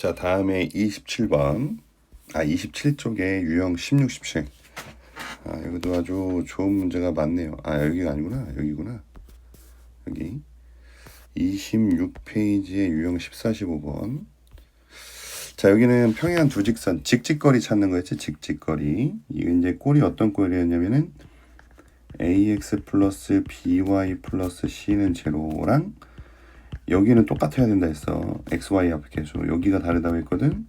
자, 다음에 27번. 27쪽에 유형 16, 17. 여기도 아주 좋은 문제가 많네요. 여기가 아니구나. 여기구나. 여기 26페이지에 유형 14, 15번. 자, 여기는 평행한 두 직선 직직거리 찾는 거였지. 직직거리. 이게 이제 꼴이 어떤 꼴이었냐면은 ax 플러스 by 플러스 c는 제로랑 여기는 똑같아야 된다 했어. xy 앞에 계수. 여기가 다르다고 했거든.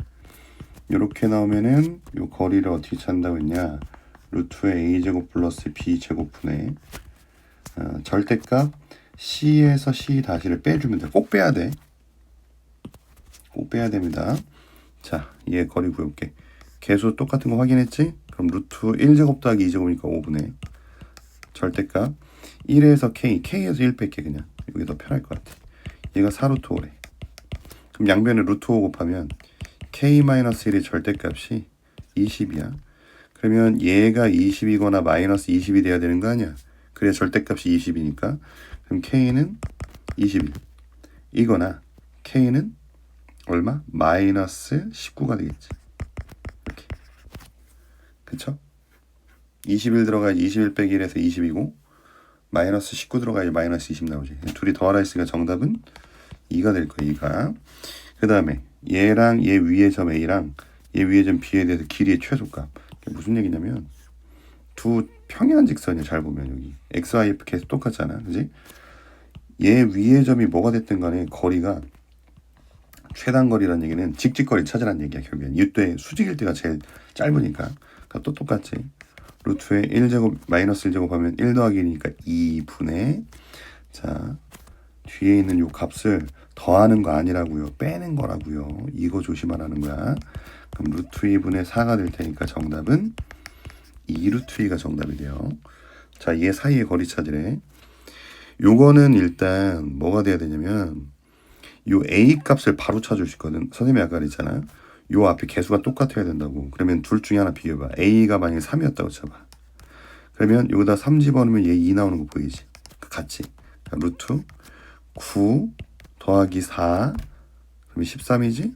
이렇게 나오면은 요 거리를 어떻게 찾는다고 했냐. 루트의 a제곱 플러스 b제곱분의 절대값 c에서 c 다시를 빼주면 돼. 꼭 빼야 돼. 꼭 빼야 됩니다. 자, 얘 거리 구해볼게. 계수 똑같은 거 확인했지? 그럼 루트 1제곱 더하기 2제곱이니까 5분의 절대값 1에서 k에서 1 뺄게. 그냥 이게 더 편할 것 같아. 얘가 4루트 5래. 그럼 양변에 루트 5 곱하면 k-1의 절대값이 20이야. 그러면 얘가 20이거나 마이너스 20이 돼야 되는 거 아니야. 그래야 절대값이 20이니까. 그럼 k는 21 이거나 k는 얼마? 마이너스 19가 되겠지. 이렇게. 그쵸? 21 들어가야지 21 빼기 1에서 20이고 마이너스 19 들어가야지 마이너스 20 나오지. 둘이 더하라 했으니까 정답은 2가 될 거야. 2가. 그 다음에 얘랑 얘 위의 점 A랑 얘 위의 점 B에 대해서 길이의 최소값. 무슨 얘기냐면 두 평행한 직선이야. 잘 보면 여기 XYF 계속 똑같잖아. 그지? 얘 위의 점이 뭐가 됐든 간에 거리가 최단거리라는 얘기는 직직거리 찾으라는 얘기야. 결국엔 이때 수직일 때가 제일 짧으니까. 그러니까 또 똑같지. 루트에 1제곱 마이너스 1제곱 하면 1 더하기 1이니까 2분의 자 뒤에 있는 요 값을 더하는 거 아니라고요. 빼는 거라고요. 이거 조심하라는 거야. 그럼 루트 2분의 4가 될 테니까 정답은 2루트 2가 정답이 돼요. 자, 얘 사이의 거리 찾으래. 요거는 일단 뭐가 돼야 되냐면 요 A 값을 바로 찾을 수 있거든. 선생님이 아까 그랬잖아. 요 앞에 개수가 똑같아야 된다고. 그러면 둘 중에 하나 비교해봐. A가 만약에 3이었다고 쳐봐. 그러면 여기다 3 집어넣으면 얘 2 나오는 거 보이지? 같이. 루트 9 더하기 4 그러면 13이지?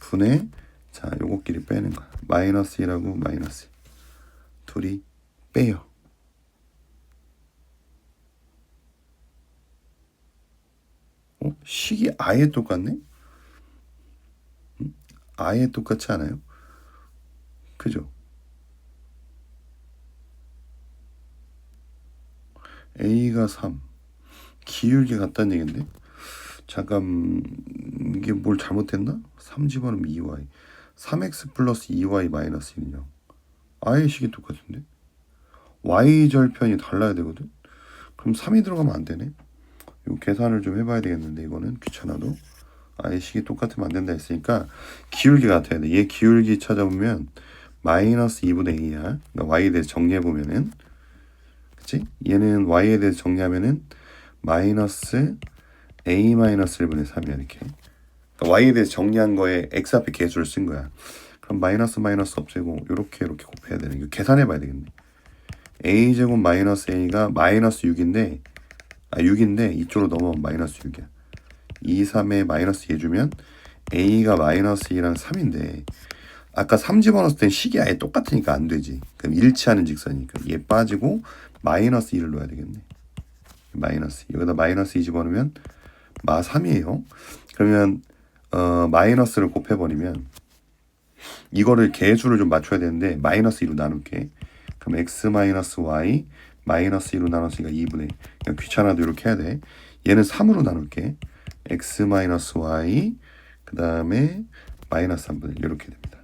분의 자 요거끼리 빼는 거야. 마이너스 1하고 마이너스 1. 둘이 빼요. 식이 아예 똑같네? 아예 똑같지 않아요? 그죠? A가 3 기울기 같다는 얘긴데 잠깐 이게 뭘 잘못했나? 3 집어넣으면 2y 3x 플러스 2y 마이너스 1이요. 아예 식이 똑같은데 y절편이 달라야 되거든. 그럼 3이 들어가면 안 되네. 이 계산을 좀 해봐야 되겠는데 이거는 귀찮아도 아예 식이 똑같으면 안 된다 했으니까 기울기 같아야 돼. 얘 기울기 찾아보면 마이너스 2분의 2야. 그러니까 y에 대해서 정리해보면은 그치? 얘는 y에 대해서 정리하면은 마이너스 a 마이너스 1분의 3이야. 이렇게 그러니까 y에 대해서 정리한 거에 x 앞에 개수를 쓴 거야. 그럼 마이너스 마이너스 없애고 이렇게 곱해야 되는. 이거 계산해봐야 되겠네. a제곱 마이너스 a가 마이너스 6인데 6인데 이쪽으로 넘어오면 마이너스 6이야. 2, 3에 마이너스 2 주면 a가 마이너스 2랑 3인데 아까 3 집어넣었을 땐 식이 아예 똑같으니까 안 되지. 그럼 일치하는 직선이니까 얘 빠지고 마이너스 2를 넣어야 되겠네. 마이너스 2. 여기다 마이너스 2 집어넣으면 마 3이에요. 그러면 마이너스를 곱해버리면 이거를 개수를 좀 맞춰야 되는데 마이너스 2로 나눌게. 그럼 x 마이너스 y 마이너스 2로 나눴으니까 2분의 그냥 귀찮아도 이렇게 해야 돼. 얘는 3으로 나눌게. x 마이너스 y 그 다음에 마이너스 3분의 이렇게 됩니다.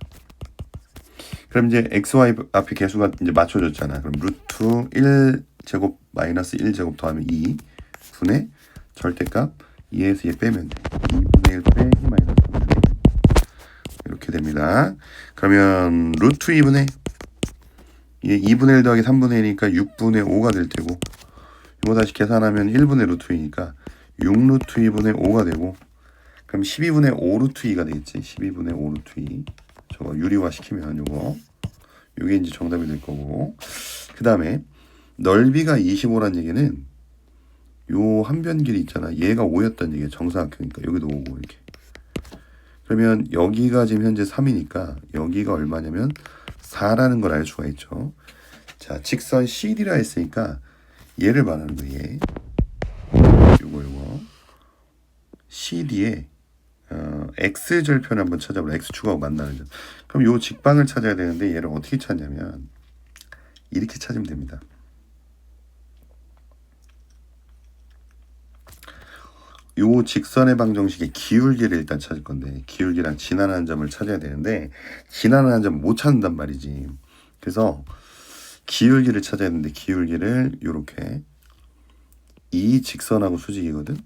그럼 이제 xy 앞에 개수가 이제 맞춰졌잖아. 그럼 루트 1제곱 마이너스 1제곱 더하면 2 분의 절대값 2에서 얘 빼면 돼. 2분의 1 빼기 마이너스 3분의 이렇게 됩니다. 그러면 루트 2분의 얘 2분의 1 더하기 3분의 1이니까 6분의 5가 될 테고 이거 다시 계산하면 1분의 루트 2니까 6루트 2분의 5가 되고 그럼 12분의 5 루트 2가 되겠지. 12분의 5 루트 2 저거 유리화 시키면 요게 이제 정답이 될 거고 그 다음에 넓이가 25란 얘기는 요 한 변 길이 있잖아. 얘가 5였던 얘기야. 정사각형이니까 여기도 5고 이렇게 그러면 여기가 지금 현재 3이니까 여기가 얼마냐면 4라는 걸 알 수가 있죠. 자, 직선 CD라 했으니까 얘를 말하는 거예요. 얘. 요거 CD에 X절편 한번 찾아보라. X축하고 만나는 점. 그럼 요 직방을 찾아야 되는데 얘를 어떻게 찾냐면 이렇게 찾으면 됩니다. 요 직선의 방정식의 기울기를 일단 찾을 건데 기울기랑 지나는 점을 찾아야 되는데 지나는 점을 못 찾는단 말이지. 그래서 기울기를 찾아야 되는데 기울기를 요렇게 이 직선하고 수직이거든.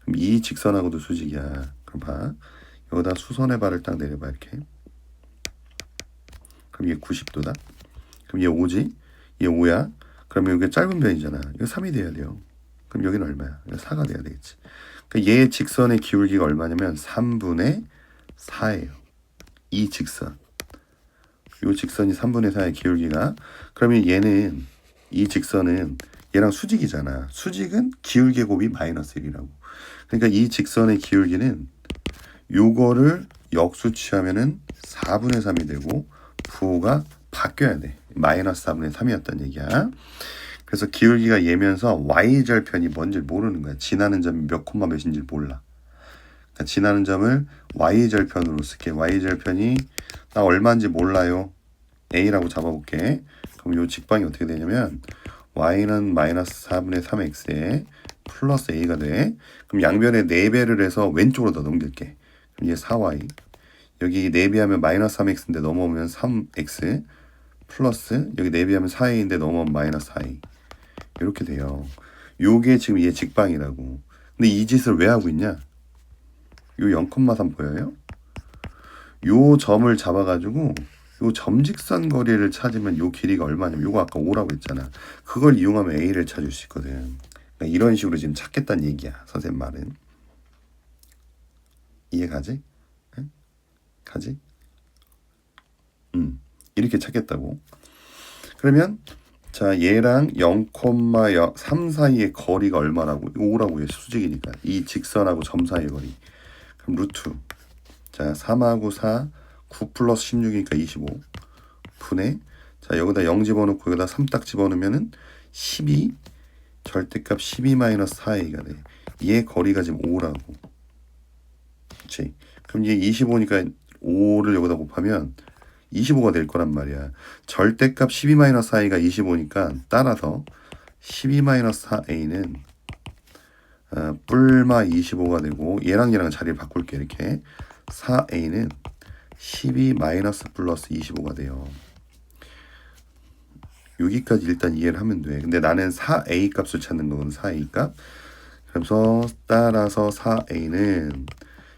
그럼 이 직선하고도 수직이야. 그럼 봐. 여기다 수선의 발을 딱 내려봐 이렇게. 그럼 얘 90도다. 그럼 얘 5지? 얘 5야. 그러면 이게 짧은 변이잖아. 이거 3이 돼야 돼요. 그럼 여기는 얼마야? 이거 4가 돼야 되겠지. 그러니까 얘 직선의 기울기가 얼마냐면 3분의 4예요. 이 직선. 요 직선이 3분의 4의 기울기가. 그러면 얘는 이 직선은 얘랑 수직이잖아. 수직은 기울기 곱이 마이너스 1이라고. 그러니까 이 직선의 기울기는 요거를 역수치하면은 4분의 3이 되고 부호가 바뀌어야 돼. 마이너스 4분의 3이었단 얘기야. 그래서 기울기가 얘면서 y절편이 뭔지 모르는 거야. 지나는 점이 몇 콤마 몇인지 몰라. 그러니까 지나는 점을 y절편으로 쓸게. y절편이 나 얼마인지 몰라요. a라고 잡아볼게. 그럼 요 직방이 어떻게 되냐면 y는 마이너스 4분의 3x에 플러스 a가 돼. 그럼 양변에 4배를 해서 왼쪽으로 더 넘길게. 그럼 얘 4y. 여기 4배하면 마이너스 3x인데 넘어오면 3x 플러스 여기 4배하면 4a인데 넘어오면 마이너스 4a. 이렇게 돼요. 요게 지금 얘 직방이라고. 근데 이 짓을 왜 하고 있냐? 요 0,3 보여요? 요 점을 잡아가지고 요 점직선 거리를 찾으면 요 길이가 얼마냐면 요거 아까 5라고 했잖아. 그걸 이용하면 a를 찾을 수 있거든. 그러니까 이런 식으로 지금 찾겠다는 얘기야. 선생님 말은. 이해가지? 응? 가지? 이렇게 찾겠다고. 그러면 자 얘랑 0,3 사이의 거리가 얼마라고? 5라고 해. 수직이니까. 이 직선하고 점 사이의 거리. 그럼 루트. 자 3하고 4 9 플러스 16이니까 25 분의 자 여기다 0 집어넣고 여기다 3 딱 집어넣으면은 12 절대값 12 마이너스 4a가 돼. 얘 거리가 지금 5라고. 그치? 그럼 얘 25니까 5를 여기다 곱하면 25가 될 거란 말이야. 절대값 12 마이너스 4a가 25니까 따라서 12 마이너스 4a는 뿔마 25가 되고 얘랑 자리를 바꿀게. 이렇게 4a는 12 마이너스 플러스 25가 돼요. 여기까지 일단 이해를 하면 돼. 근데 나는 4a 값을 찾는 거거든. 4a 값. 그래서 따라서 4a는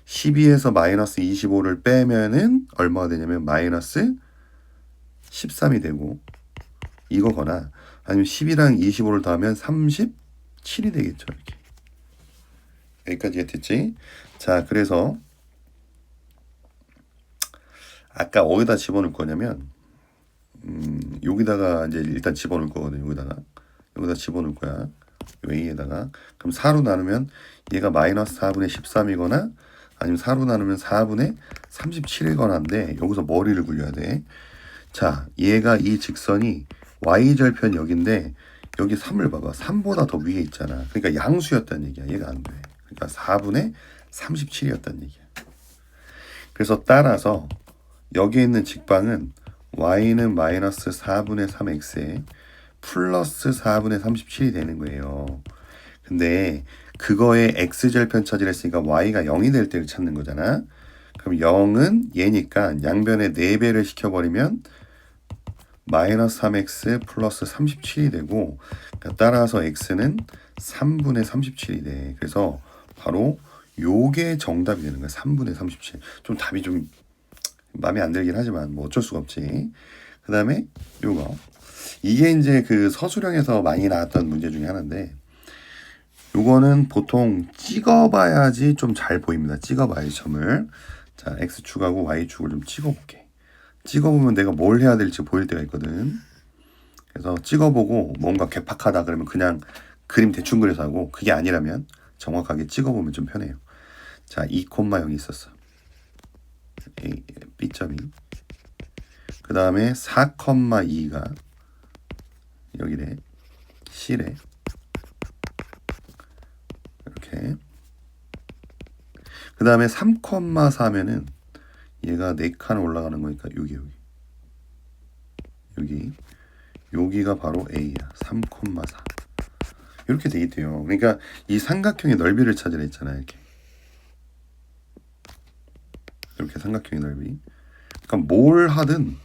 12에서 마이너스 25를 빼면은 얼마가 되냐면 마이너스 13이 되고 이거거나 아니면 10이랑 25를 더하면 37이 되겠죠. 이렇게. 여기까지 됐지? 자, 그래서 아까 어디다 집어넣을 거냐면 여기다가 이제 일단 집어넣을 거거든요. 여기다 집어넣을 거야. 요 a에다가. 그럼 4로 나누면 얘가 마이너스 4분의 13이거나 아니면 4로 나누면 4분의 37이거나인데 여기서 머리를 굴려야 돼. 자, 얘가 이 직선이 y절편 여기인데 여기 3을 봐봐. 3보다 더 위에 있잖아. 그러니까 양수였다는 얘기야. 얘가 안 돼. 그러니까 4분의 37이었다는 얘기야. 그래서 따라서 여기에 있는 직방은 y는 마이너스 4분의 3x에 플러스 4분의 37이 되는 거예요. 근데 그거에 x절편 찾으려 했으니까 y가 0이 될 때를 찾는 거잖아. 그럼 0은 얘니까 양변에 4배를 시켜버리면 마이너스 3x 플러스 37이 되고 그러니까 따라서 x는 3분의 37이 돼. 그래서 바로 요게 정답이 되는 거야. 3분의 37. 좀 답이 좀 마음에 안 들긴 하지만 뭐 어쩔 수가 없지. 그 다음에 요거 이게 이제 그 서술형에서 많이 나왔던 문제 중에 하나인데 요거는 보통 찍어봐야지 좀 잘 보입니다. 찍어봐야지 점을. 자, x축하고 y축을 좀 찍어볼게. 찍어보면 내가 뭘 해야 될지 보일 때가 있거든. 그래서 찍어보고 뭔가 괴팍하다 그러면 그냥 그림 대충 그려서 하고 그게 아니라면 정확하게 찍어보면 좀 편해요. 자, 2,0이 있었어. B점이. 그 다음에 4,2가 여기래. C래. 이렇게. 그 다음에 3,4면은 얘가 4칸 올라가는 거니까 여기가 바로 A야. 3,4. 이렇게 되겠대요. 그러니까 이 삼각형의 넓이를 찾으라 했잖아요. 이렇게 삼각형의 넓이. 그러니까 뭘 하든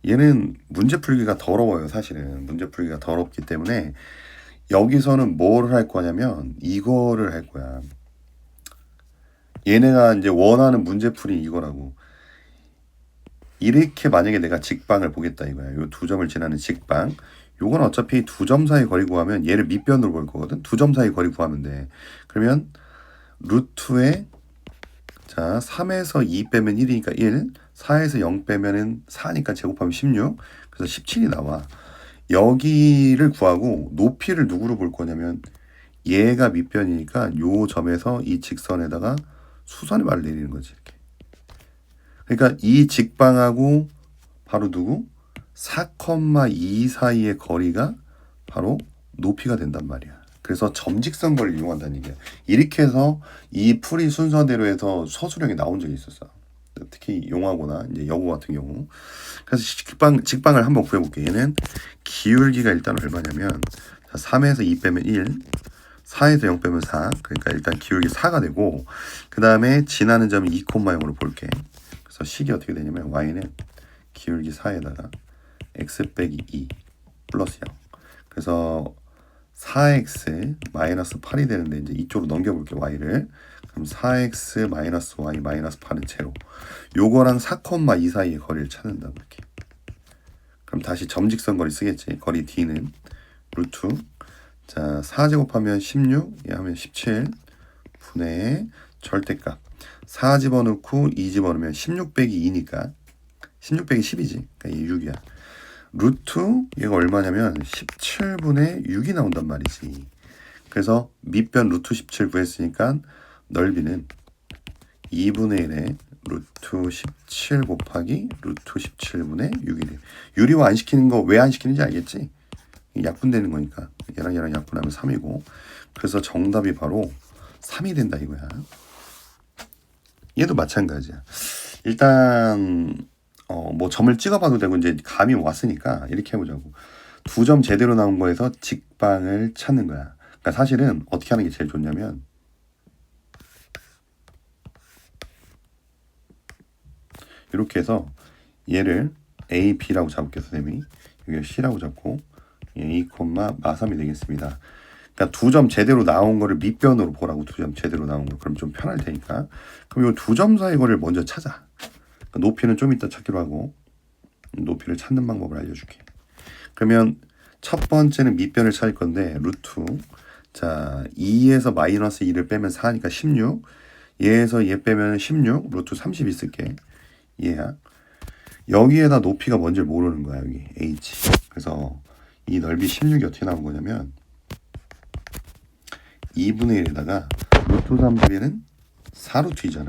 얘는 문제 풀기가 더러워요. 사실은 문제 풀기가 더럽기 때문에 여기서는 뭘 할 거냐면 이거를 할 거야. 얘네가 이제 원하는 문제풀이 이거라고. 이렇게 만약에 내가 직방을 보겠다 이거야. 요 두 점을 지나는 직방. 요건 어차피 두 점 사이 거리 구하면 얘를 밑변으로 볼 거거든. 두 점 사이 거리 구하면 돼. 그러면 루트에 자 3에서 2 빼면 1이니까 1, 4에서 0 빼면은 4니까 제곱하면 16. 그래서 17이 나와. 여기를 구하고 높이를 누구로 볼 거냐면 얘가 밑변이니까 요 점에서 이 직선에다가 수선의 말을 내리는 거지. 이렇게. 그러니까 이 직방하고 바로 누구? 4,2 사이의 거리가 바로 높이가 된단 말이야. 그래서 점직선 거리를 이용한다는 얘기야. 이렇게 해서 이 풀이 순서대로 해서 서술형이 나온 적이 있었어. 특히 용화고나 이제 여고 같은 경우. 그래서 직방을 한번 구해볼게. 얘는 기울기가 일단 얼마냐면 3에서 2 빼면 1, 4에서 0 빼면 4. 그러니까 일단 기울기 4가 되고 그 다음에 지나는 점이 2,0으로 볼게. 그래서 식이 어떻게 되냐면 y는 기울기 4에다가 x 빼기 2 플러스 0. 그래서 4x 마이너스 8이 되는데 이제 이쪽으로 넘겨볼게 y를. 그럼 4x 마이너스 y 마이너스 8은 제로. 요거랑 4,2 사이의 거리를 찾는다고 이렇게. 그럼 다시 점직선 거리 쓰겠지. 거리 d는 루트. 자 4제곱하면 16, 얘 하면 17 분의 절대값. 4 집어넣고 2 집어넣으면 16 빼기 2니까 16 빼기 10이지. 그러니까 이게 6이야. 루트 얘가 얼마냐면 17분의 6이 나온단 말이지. 그래서 밑변 루트 17 구했으니까 넓이는 2분의 1에 루트 17 곱하기 루트 17분의 6이래. 유리화 안 시키는 거 왜 안 시키는지 알겠지? 약분되는 거니까. 얘랑 약분하면 3이고. 그래서 정답이 바로 3이 된다 이거야. 얘도 마찬가지야. 일단 뭐 점을 찍어봐도 되고 이제 감이 왔으니까 이렇게 해보자고. 두 점 제대로 나온 거에서 직방을 찾는 거야. 그러니까 사실은 어떻게 하는 게 제일 좋냐면 이렇게 해서 얘를 A, B라고 잡을게요. 선생님이. 여기 C라고 잡고 A, 마3이 되겠습니다. 그러니까 두 점 제대로 나온 거를 밑변으로 보라고. 두 점 제대로 나온 거. 그럼 좀 편할 테니까. 그럼 이 두 점 사이 거리를 먼저 찾아. 그러니까 높이는 좀 이따 찾기로 하고 높이를 찾는 방법을 알려줄게. 그러면 첫 번째는 밑변을 찾을 건데 루트. 자 2에서 마이너스 2를 빼면 4니까 16. 얘에서 얘 빼면 16. 루트 30 있을게. 얘야. 여기에다 높이가 뭔지를 모르는 거야. 여기 H. 그래서 이 넓이 16이 어떻게 나온 거냐면 2분의 1에다가 루트 30에는 4루트 2잖아.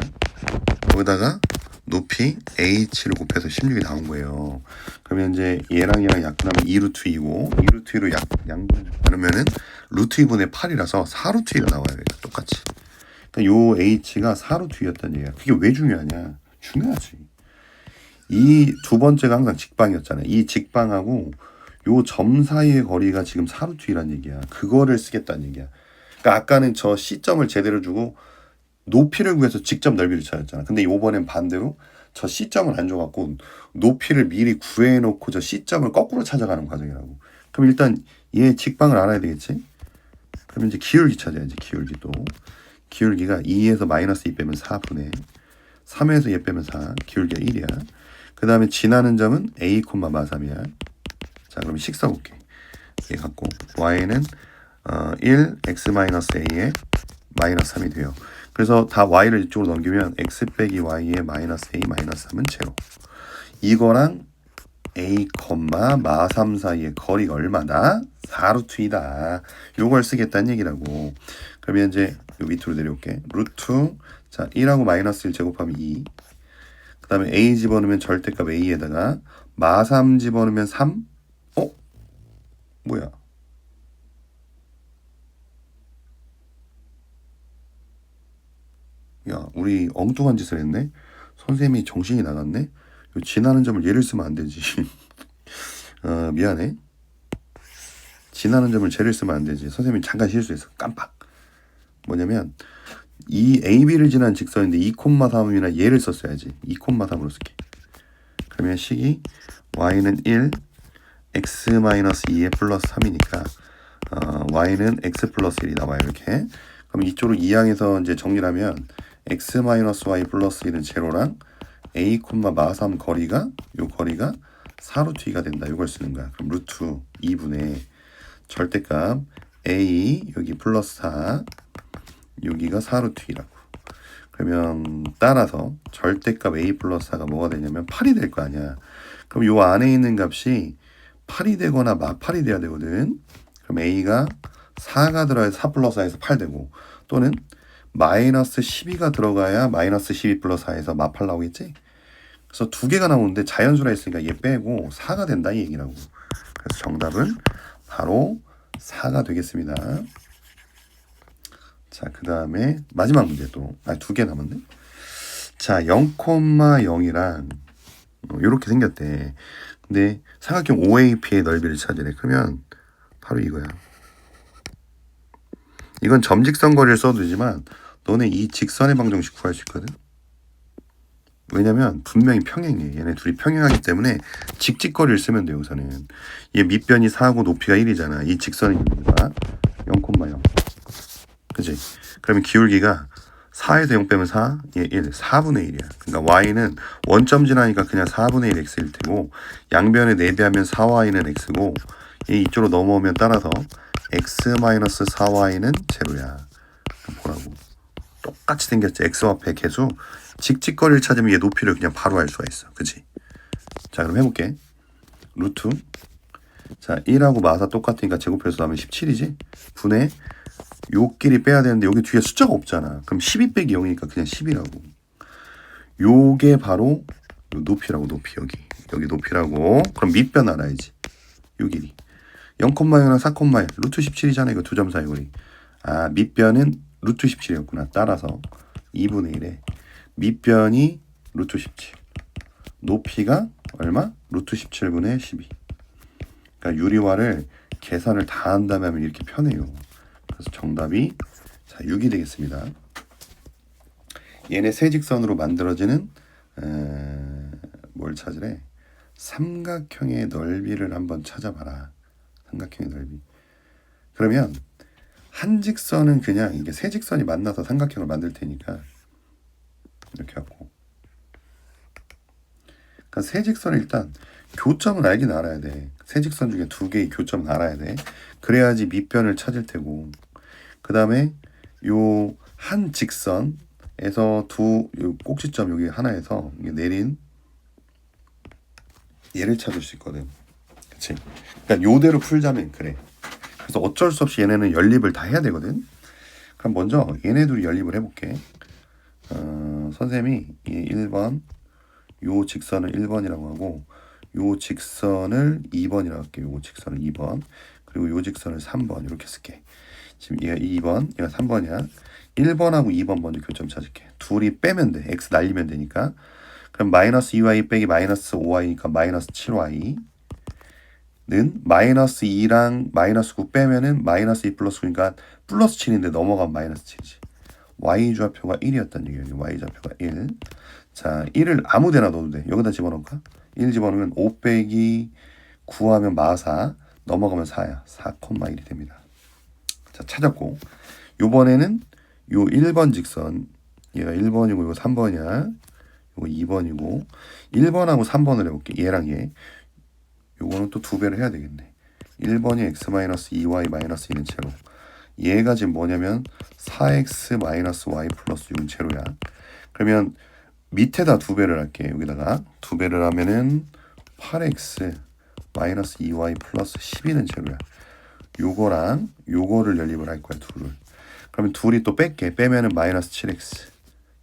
거기다가 높이 h를 곱해서 16이 나온 거예요. 그러면 이제 얘랑 약분하면 2루트 2고 2루트 2로 양분하면은 루트 2분의 8이라서 4루트 2가 나와요. 똑같이. 그러니까 요 h가 4루트 2였다는 얘기야. 그게 왜 중요하냐? 중요하지. 이 두 번째가 항상 직방이었잖아요. 이 직방하고 요 점 사이의 거리가 지금 4루트 2라는 얘기야. 그거를 쓰겠다는 얘기야. 그러니까 아까는 저 C점을 제대로 주고 높이를 구해서 직접 넓이를 찾았잖아. 근데 이번엔 반대로 저 C점을 안 줘갖고 높이를 미리 구해놓고 저 C점을 거꾸로 찾아가는 과정이라고. 그럼 일단 얘 직방을 알아야 되겠지? 그럼 이제 기울기 찾아야지. 기울기도. 기울기가 2에서 마이너스 2 빼면 4분의 3에서 얘 빼면 4. 기울기가 1이야. 그 다음에 지나는 점은 A, 마3이야. 자 그럼 식 써볼게. 얘 갖고 y는 1, x-a에 마이너스 3이 돼요. 그래서 다 y를 이쪽으로 넘기면 x 빼기 y에 마이너스 a 마이너스 3은 제로. 이거랑 a, 마3 사이의 거리가 얼마다? 4루트 2다. 요걸 쓰겠다는 얘기라고. 그러면 이제 요 밑으로 내려올게. 루트 자 1하고 마이너스 1 제곱하면 2. 그 다음에 a 집어넣으면 절대값 a에다가 마3 집어넣으면 3? 뭐야? 야, 우리 엉뚱한 짓을 했네? 선생님이 정신이 나갔네? 지나는 점을 예를 쓰면 안 되지. 미안해. 지나는 점을 제를 쓰면 안 되지. 선생님이 잠깐 실수했어. 깜빡. 뭐냐면 이 AB를 지난 직선인데 2,3이나 얘를 썼어야지. 2,3으로 쓸게. 그러면 식이 y는 1, x-2에 플러스 3이니까 y는 x 플러스 1이 나와요. 이렇게. 그럼 이쪽으로 이항에서 이제 정리하면 x-y 플러스 1은 제로랑 a, 마3 거리가 요 거리가 4루트 2가 된다. 이걸 쓰는 거야. 그럼 루트 2분의 절대값 a 여기 플러스 4 여기가 4루트 2라고. 그러면 따라서 절대값 a 플러스 4가 뭐가 되냐면 8이 될 거 아니야. 그럼 요 안에 있는 값이 8이 되거나 마8이 돼야 되거든. 그럼 a가 4가 들어야 4 플러스 4에서 8 되고, 또는 마이너스 12가 들어가야 마이너스 12 플러스 4에서 마8 나오겠지. 그래서 두 개가 나오는데 자연수라 했으니까 얘 빼고 4가 된다 이 얘기라고. 그래서 정답은 바로 4가 되겠습니다. 자, 그 다음에 마지막 문제 또. 두 개 남았네. 자, 0,0이랑 이렇게 생겼대. 근데 삼각형 OAP의 넓이를 찾으래. 그러면 바로 이거야. 이건 점직선 거리를 써도 되지만 너네 이 직선의 방정식 구할 수 있거든. 왜냐면 분명히 평행이에요. 얘네 둘이 평행하기 때문에 직직거리를 쓰면 돼요. 우선은 얘 밑변이 4고 높이가 1이잖아. 이 직선의 길이가 0,0. 그치? 그러면 기울기가 4에서 0 빼면 4, 얘 1, 4분의 1이야. 그러니까 y는 원점 지나니까 그냥 4분의 1 x일 테고, 양변에 4배하면 4y는 x고, 얘 이쪽으로 넘어오면 따라서 x-4y는 제로야. 보라고. 똑같이 생겼지. x와 100 개수. 직직거리를 찾으면 얘 높이를 그냥 바로 알 수가 있어. 그치? 자, 그럼 해볼게. 루트. 자, 1하고 마사 똑같으니까 제곱해서 나면 17이지? 분의 요끼리 빼야 되는데 여기 뒤에 숫자가 없잖아. 그럼 12 빼기 0이니까 그냥 10이라고. 요게 바로 높이라고. 높이 여기 높이라고. 그럼 밑변 알아야지. 요 길이 0,0랑 4,1 루트 17이잖아. 이거 두 점 사이 거리. 밑변은 루트 17이었구나. 따라서 2분의 1에 밑변이 루트 17, 높이가 얼마? 루트 17분의 12. 그러니까 유리화를 계산을 다 한 다음에 하면 이렇게 편해요. 그래서 정답이 6이 되겠습니다. 얘네 세 직선으로 만들어지는 뭘 찾으래? 삼각형의 넓이를 한번 찾아봐라. 삼각형의 넓이. 그러면 한 직선은 그냥 이게 세 직선이 만나서 삼각형을 만들 테니까 이렇게 하고, 그러니까 세 직선을 일단 교점은 알긴 알아야 돼. 세 직선 중에 두 개의 교점은 알아야 돼. 그래야지 밑변을 찾을 테고, 그 다음에 요 한 직선에서 요 꼭지점 여기 하나에서 내린 얘를 찾을 수 있거든. 그치? 그러니까 요대로 풀자면 그래. 그래서 어쩔 수 없이 얘네는 연립을 다 해야 되거든. 그럼 먼저 얘네 둘이 연립을 해볼게. 선생님이 1번 요 직선을 1번이라고 하고, 요 직선을 2번이라고 할게. 요 직선을 2번, 그리고 요 직선을 3번 이렇게 쓸게. 지금 얘가 2번, 얘가 3번이야. 1번하고 2번 먼저 교점 찾을게. 둘이 빼면 돼. x 날리면 되니까. 그럼 마이너스 2y 빼기 마이너스 5y니까 마이너스 7y 는 마이너스 2랑 마이너스 9 빼면은 마이너스 2 플러스 9니까 플러스 7인데 넘어가면 마이너스 7이지. y 좌표가 1이었단 얘기예요. y 좌표가 1. 자, 1을 아무 데나 넣어도 돼. 여기다 집어넣을까? 1 집어넣으면 5 빼기 9 하면 마4, 넘어가면 4야. 4,1이 됩니다. 자, 찾았고, 요번에는 요 1번 직선, 얘가 1번이고 이거 3번이야. 이거 2번이고 1번하고 3번을 해볼게. 얘랑 얘. 요거는 또 두 배를 해야 되겠네. 1번이 x-2y-2는 제로. 얘가 지금 뭐냐면 4x-y 플러스 6은 제로야. 그러면 밑에다 두 배를 할게. 여기다가 두 배를 하면은 8x-2y 플러스 12는 제로야. 요거랑 요거를 연립을 할 거야. 둘을. 그러면 둘이 또 뺄게. 빼면은 마이너스 7x.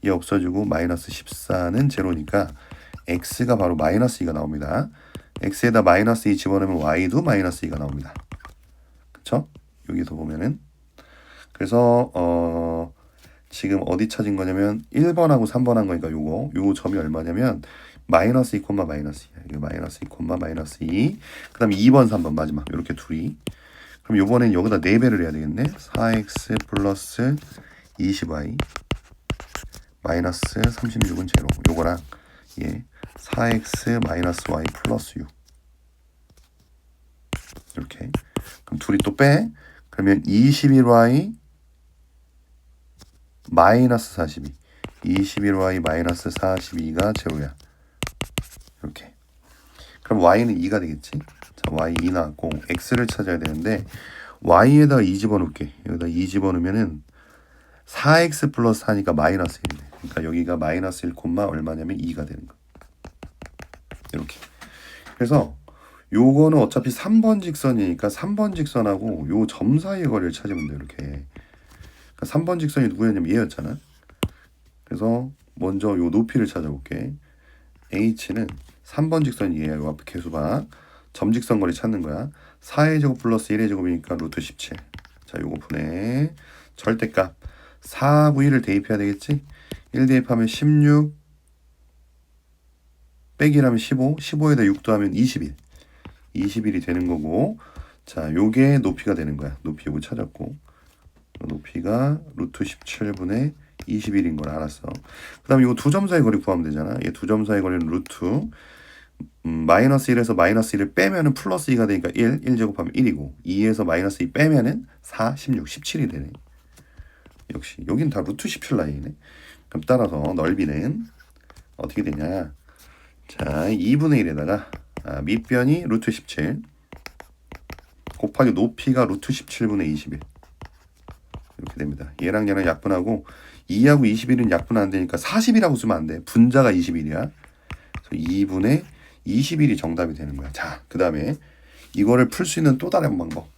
얘 없어지고 마이너스 14는 제로니까 x가 바로 마이너스 2가 나옵니다. x에다 마이너스 2 집어넣으면 y도 마이너스 2가 나옵니다. 그쵸? 여기서 보면은 그래서 지금 어디 찾은 거냐면 1번하고 3번 한 거니까 요 점이 얼마냐면 마이너스 2, 마이너스 2. 이거 마이너스 2, 마이너스 2. 그 다음에 2번, 3번 마지막 이렇게 둘이. 그럼 요번엔 여기다 4배를 해야 되겠네. 4x 플러스 20y 마이너스 36은 제로. 요거랑 4x 마이너스 y 플러스 6 이렇게. 그럼 둘이 또 빼. 그러면 21y 마이너스 42. 21y 마이너스 42가 제로야. 이렇게. 그럼 y는 2가 되겠지. 자, y 2 나왔고 x를 찾아야 되는데 y에다가 2 집어넣을게. 여기다 2 집어넣으면은 4x 플러스 4니까 마이너스 1이네. 그러니까 여기가 마이너스 1, 얼마냐면 2가 되는 거. 이렇게. 그래서 요거는 어차피 3번 직선이니까 3번 직선하고 요 점 사이의 거리를 찾으면 돼. 이렇게. 그러니까 3번 직선이 누구였냐면 얘였잖아. 그래서 먼저 요 높이를 찾아볼게. h는 3번 직선이 얘야. 요 앞에 개수봐. 점직선 거리 찾는 거야. 4의 제곱 플러스 1의 제곱이니까 루트 17. 자, 요거 분해. 절대값. 4하고 1을 대입해야 되겠지? 1 대입하면 16 빼기라면 15. 15에다 6 더하면 21. 21이 되는 거고. 자, 요게 높이가 되는 거야. 높이 요거 찾았고. 높이가 루트 17분의 21인 걸 알았어. 그 다음에 이거 두 점 사이 거리 구하면 되잖아. 얘 두 점 사이 거리는 루트 마이너스 1에서 마이너스 1을 빼면은 플러스 2가 되니까 1 제곱하면 1이고 2에서 마이너스 2 빼면은 4, 16, 17이 되네. 역시 여긴 다 루트 17 라인이네. 그럼 따라서 넓이는 어떻게 되냐. 자, 2분의 1에다가 밑변이 루트 17 곱하기 높이가 루트 17분의 21 이렇게 됩니다. 얘랑 얘랑 약분하고 2하고 21은 약분 안 되니까 40이라고 쓰면 안 돼. 분자가 21이야. 그래서 2분의 21이 정답이 되는 거야. 자, 그 다음에 이거를 풀 수 있는 또 다른 방법.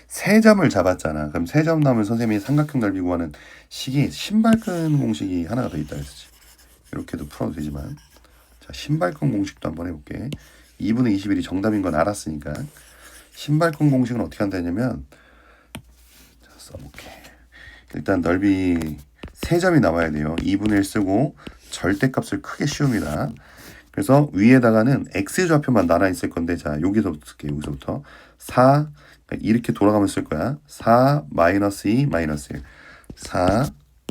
세 점을 잡았잖아. 그럼 세 점 나오면 선생님이 삼각형 넓이 구하는 식이 신발끈 공식이 하나가 더 있다 했지. 이렇게도 풀어도 되지만 자, 신발끈 공식도 한번 해볼게. 2분의 21이 정답인 건 알았으니까 신발끈 공식은 어떻게 한다냐면 자, 써볼게. 일단 넓이 세 점이 나와야 돼요. 2분의 1 쓰고 절대값을 크게 씌웁니다. 그래서 위에다가는 x좌표만 나눠 있을 건데 자 여기서부터 쓸게. 여기서부터 4 이렇게 돌아가면 쓸 거야. 4 마이너스 2 마이너스 1 4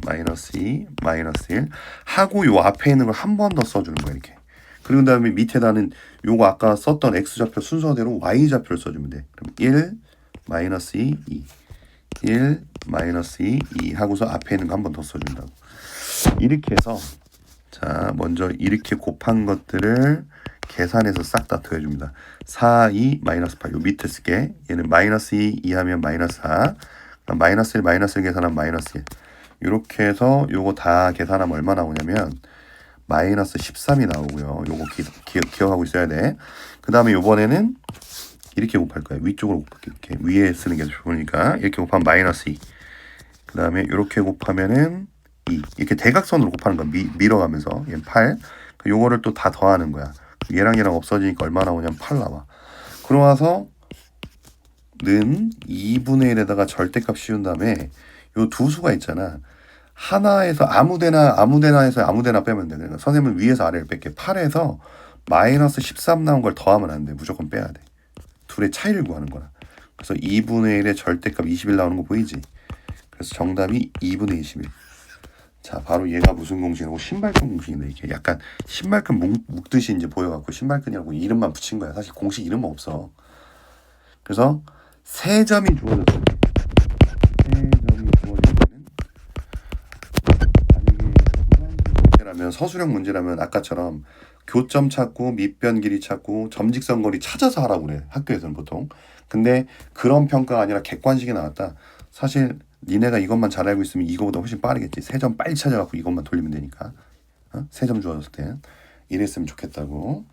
마이너스 2 마이너스 1 하고 요 앞에 있는 걸 한 번 더 써주는 거야. 이렇게. 그리고 그 다음에 밑에다는 요거 아까 썼던 x좌표 순서대로 y좌표를 써주면 돼. 그럼 1 마이너스 2 2 1 마이너스 2 2 하고서 앞에 있는 거 한 번 더 써준다고. 이렇게 해서 자 먼저 이렇게 곱한 것들을 계산해서 싹 다 더해줍니다. 4, 2, 마이너스 8. 요 밑에 쓸게. 얘는 마이너스 2, 2 하면 마이너스 4. 마이너스 1, 마이너스 1 계산하면 마이너스 1. 이렇게 해서 요거 다 계산하면 얼마 나오냐면 마이너스 13이 나오고요. 요거 기억하고 있어야 돼. 그 다음에 요번에는 이렇게 곱할 거야. 위쪽으로 곱할게. 이렇게 위에 쓰는 게 좋으니까 이렇게 곱하면 마이너스 2. 그 다음에 이렇게 곱하면은 2. 이렇게 대각선으로 곱하는 거야. 밀어가면서. 얘는 8. 요거를 또 다 더하는 거야. 얘랑 얘랑 없어지니까 얼마 나오냐면 8 나와. 그러고서 는 2분의 1에다가 절대값 씌운 다음에 요 두 수가 있잖아. 하나에서 아무데나 해서 아무데나 빼면 돼. 그러니까 선생님은 위에서 아래를 뺄게. 8에서 마이너스 13 나온 걸 더하면 안 돼. 무조건 빼야 돼. 둘의 차이를 구하는 거야. 그래서 2분의 1의 절대값 21 나오는 거 보이지? 그래서 정답이 2분의 21. 자, 바로 얘가 무슨 공식이라고? 신발끈 공식인데 이게 약간 신발끈 묶듯이 이제 보여갖고 신발끈이라고 이름만 붙인 거야. 사실 공식 이름은 없어. 그래서 세 점이 주어졌을 때, 세 점이 주어질 때는 만약에 서술형 문제라면 아까처럼 교점 찾고 밑변 길이 찾고 점직선 거리 찾아서 하라고 그래. 학교에서는 보통. 근데 그런 평가가 아니라 객관식이 나왔다. 사실 니네가 이것만 잘 알고 있으면 이거보다 훨씬 빠르겠지. 세 점 빨리 찾아갖고 이것만 돌리면 되니까. 세 점 주어졌을 때 이랬으면 좋겠다고.